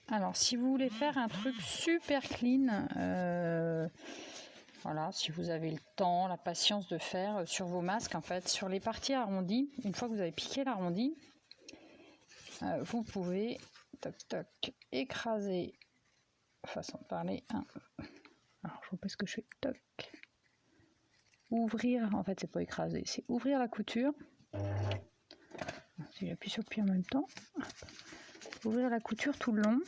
Alors, si vous voulez faire un truc super clean, voilà, si vous avez le temps, la patience de faire sur vos masques, en fait, sur les parties arrondies, une fois que vous avez piqué l'arrondi, vous pouvez, toc toc, écraser, façon de parler, hein. Alors, je vois pas ce que je fais, toc, ouvrir, en fait, c'est pas écraser, c'est ouvrir la couture. Si j'appuie sur le pied en même temps, ouvrir la couture tout le long,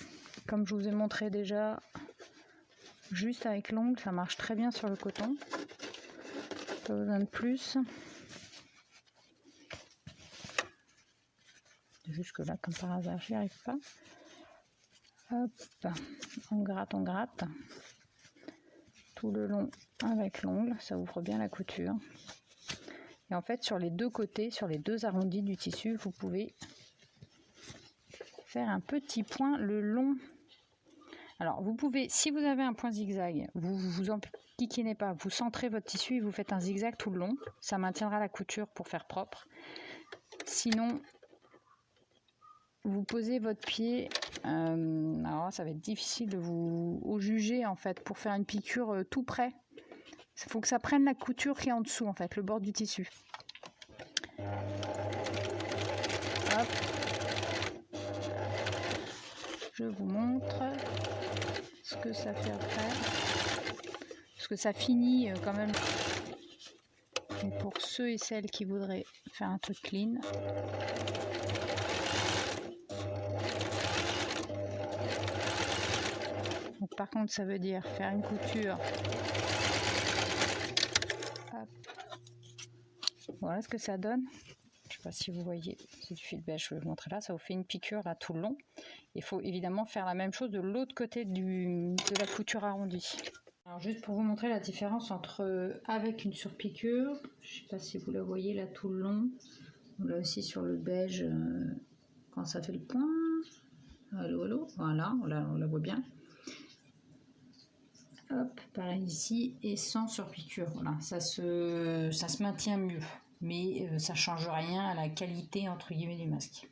comme je vous ai montré déjà, juste avec l'ongle, ça marche très bien sur le coton. Pas besoin de plus. Jusque là, comme par hasard, j'y arrive pas. Hop, on gratte tout le long avec l'ongle, ça ouvre bien la couture. Et en fait, sur les deux côtés, sur les deux arrondis du tissu, vous pouvez faire un petit point le long. Alors, vous pouvez, si vous avez un point zigzag, vous en piquinez pas, vous centrez votre tissu et vous faites un zigzag tout le long. Ça maintiendra la couture pour faire propre. Sinon, vous posez votre pied, alors ça va être difficile de vous juger en fait pour faire une piqûre tout près. Il faut que ça prenne la couture qui est en dessous en fait, le bord du tissu. Hop. Je vous montre ce que ça fait après. Parce que ça finit quand même. Et pour ceux et celles qui voudraient faire un truc clean. Donc, par contre, ça veut dire faire une couture. Hop. Voilà ce que ça donne. Je ne sais pas si vous voyez, c'est du fil beige, je vais vous montrer là. Ça vous fait une piqûre là tout le long. Il faut évidemment faire la même chose de l'autre côté de la couture arrondie. Alors juste pour vous montrer la différence entre avec une surpiqûre, je ne sais pas si vous la voyez là tout le long. Là aussi sur le beige, quand ça fait le point. Allô, allô, voilà, on la voit bien. Hop, pareil ici, et sans surpiqûre, voilà, ça se maintient mieux, mais ça change rien à la qualité entre guillemets du masque.